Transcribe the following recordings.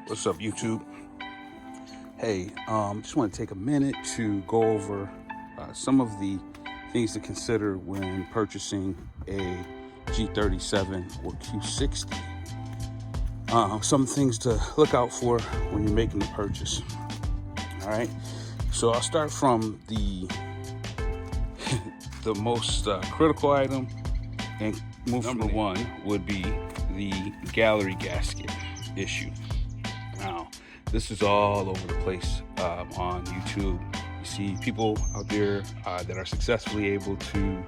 What's up, YouTube? Hey, just want to take a minute to go over some of the things to consider when purchasing a G37 or Q60. Some things to look out for when you're making the purchase. All right, so I'll start from the the most critical item, and number one would be the gallery gasket issue. Now, this is all over the place on YouTube. You see people out there that are successfully able to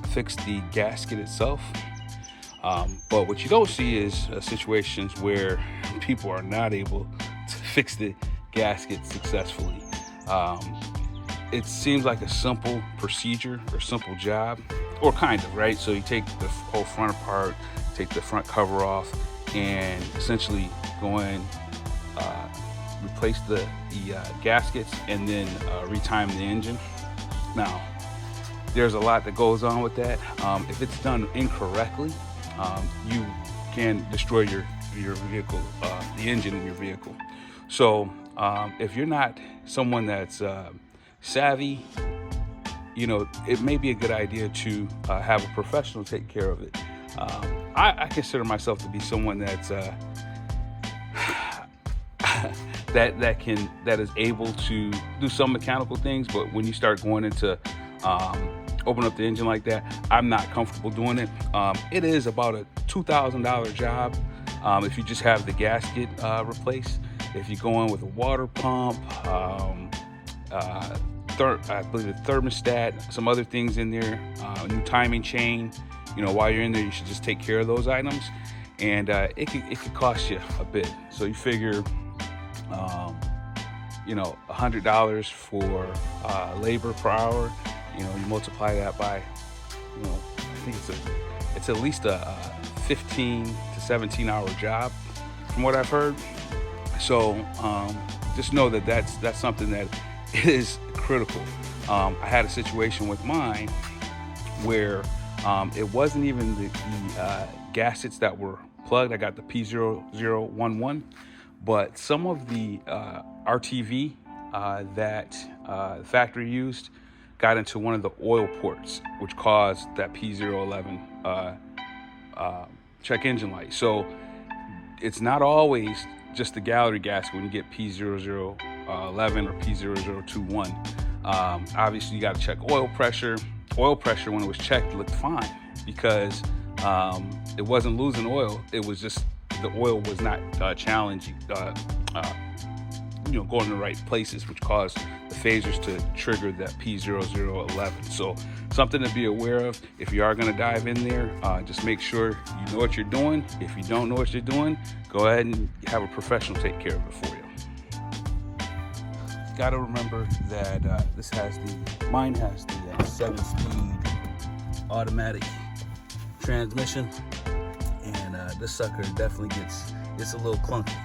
fix the gasket itself. But what you don't see is situations where people are not able to fix the gasket successfully. It seems like a simple procedure or simple job, or kind of, right? So you take the whole front apart, take the front cover off, and essentially go in, replace the gaskets, and then retime the engine. Now, there's a lot that goes on with that. If it's done incorrectly, you can destroy your vehicle, the engine in your vehicle. So if you're not someone that's savvy, it may be a good idea to have a professional take care of it. I consider myself to be someone that's that is able to do some mechanical things, but when you start going into open up the engine like that, I'm not comfortable doing it. It is about a $2,000 job if you just have the gasket replaced. If you go in with a water pump, I believe the thermostat, some other things in there, new timing chain. While you're in there, you should just take care of those items, and it could cost you a bit. So you figure, $100 for labor per hour. You multiply that by, I think it's at least a 15 to 17 hour job, from what I've heard. So just know that that's something that is critical. I had a situation with mine where it wasn't even the gaskets that were plugged. I got the P0011, but some of the RTV that the factory used got into one of the oil ports, which caused that P011 check engine light. So it's not always just the gallery gasket when you get P0011 or P0021. Obviously, you got to check oil pressure. Oil pressure, when it was checked, looked fine because it wasn't losing oil. It was just the oil was not challenging, going in the right places, which caused the phasers to trigger that P0011. So something to be aware of. If you are going to dive in there, just make sure you know what you're doing. If you don't know what you're doing, go ahead and have a professional take care of it for you. Got to remember that mine has the 7-speed automatic transmission, and this sucker definitely gets a little clunky,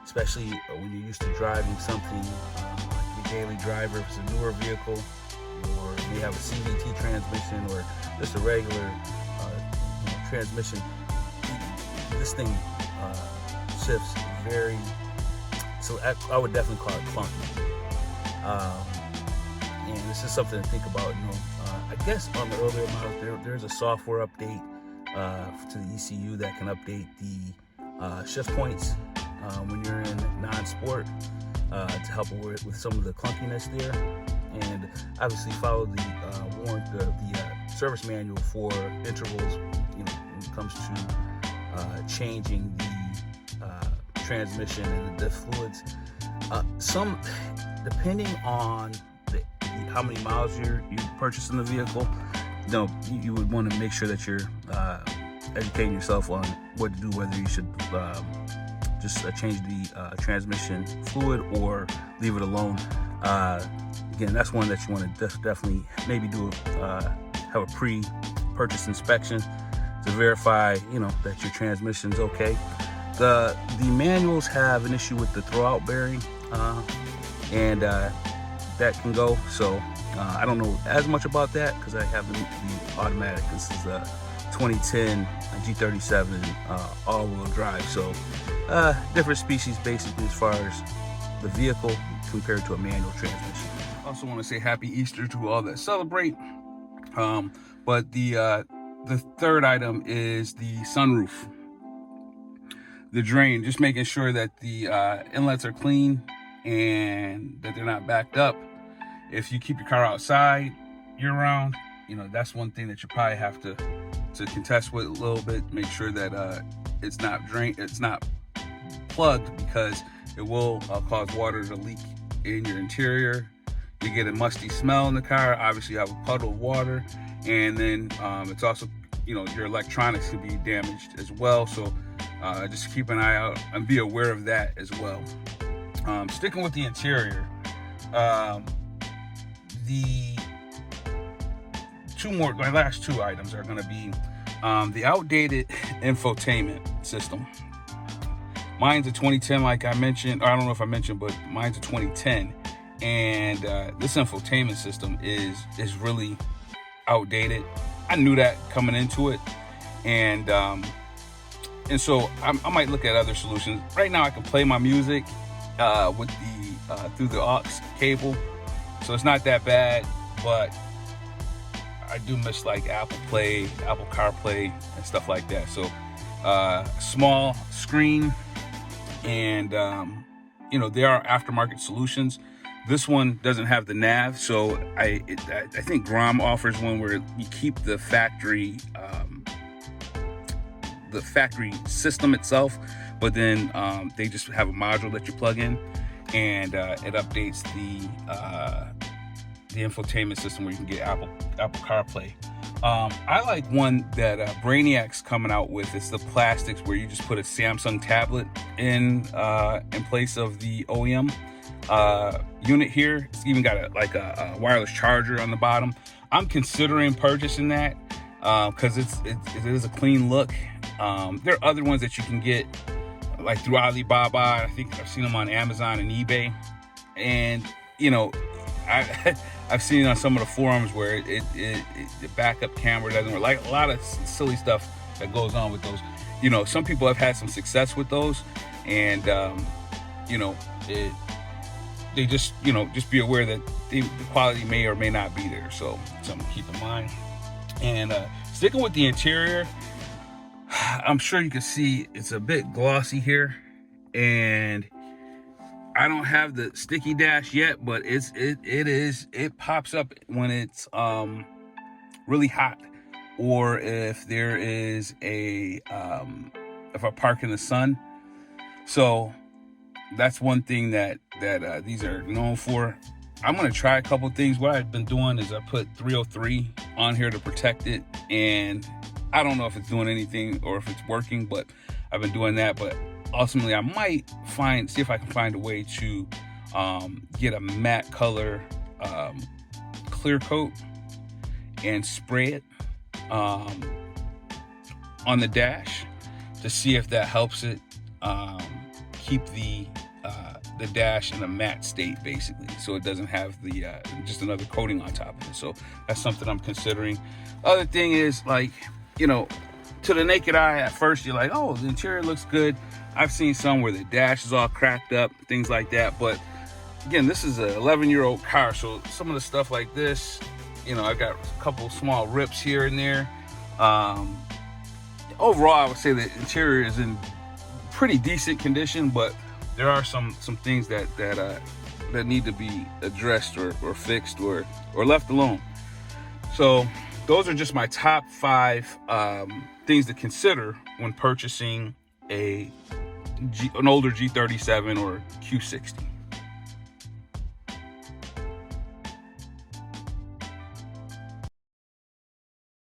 especially when you're used to driving something like your daily driver. If it's a newer vehicle, or you have a CVT transmission, or just a regular transmission, this thing shifts very. So I would definitely call it clunky. And this is something to think about. I guess on the earlier models, there's a software update to the ECU that can update the shift points when you're in non-sport to help with some of the clunkiness there. And obviously follow the service manual for intervals. When it comes to changing the transmission and the diff fluids. Depending on how many miles you purchase in the vehicle, you would want to make sure that you're educating yourself on what to do, whether you should just change the transmission fluid or leave it alone. Again, that's one that you want to definitely maybe have a pre-purchase inspection to verify, that your transmission's okay. The manuals have an issue with the throwout bearing, and that can go. So I don't know as much about that because I have the automatic. This is a 2010 G37 all-wheel drive. So different species basically as far as the vehicle compared to a manual transmission. Also want to say happy Easter to all that celebrate. But the third item is the sunroof. The drain, just making sure that the inlets are clean and that they're not backed up. If you keep your car outside year-round, you know, that's one thing that you probably have to contest with a little bit. Make sure that it's not plugged, because it will cause water to leak in your interior. You get a musty smell in the car. Obviously, you have a puddle of water, and then it's also, you know, your electronics can be damaged as well. So just keep an eye out and be aware of that as well. Sticking with the interior, my last two items are going to be the outdated infotainment system. Mine's a 2010, like I mentioned, or I don't know if I mentioned, but mine's a 2010, and this infotainment system is really outdated. I knew that coming into it, and so I might look at other solutions. Right now, I can play my music with through the aux cable, so it's not that bad, but I do miss like Apple CarPlay and stuff like that. So small screen, and you know, there are aftermarket solutions. This one doesn't have the nav, so I think Grom offers one where you keep the factory system itself, but then they just have a module that you plug in, and it updates the infotainment system where you can get Apple CarPlay. I like one that Brainiac's coming out with. It's the plastics where you just put a Samsung tablet in place of the OEM unit here. It's even got a wireless charger on the bottom. I'm considering purchasing that because it is a clean look. There are other ones that you can get like through Alibaba. I think I've seen them on Amazon and eBay, and you know, I've seen on some of the forums where the backup camera doesn't work. Like a lot of silly stuff that goes on with those. You know, some people have had some success with those, and you know, they just, you know, just be aware that the quality may or may not be there. So something to keep in mind. And sticking with the interior, I'm sure you can see it's a bit glossy here, and I don't have the sticky dash yet, but it pops up when it's really hot, or if there is if I park in the sun. So that's one thing that these are known for. I'm gonna try a couple things. What I've been doing is I put 303 on here to protect it, and I don't know if it's doing anything or if it's working, but I've been doing that. But ultimately, I might see if I can find a way to get a matte color clear coat and spray it on the dash to see if that helps it keep the dash in a matte state, basically, so it doesn't have the just another coating on top of it. So that's something I'm considering. Other thing is, like, you know, to the naked eye, at first you're like, oh, the interior looks good. I've seen some where the dash is all cracked up, things like that. But again, this is an 11-year-old car, so some of the stuff like this, you know, I got a couple small rips here and there. Overall, I would say the interior is in pretty decent condition, but there are some things that need to be addressed or fixed or left alone. So those are just my top 5 things to consider when purchasing an older G37 or Q60.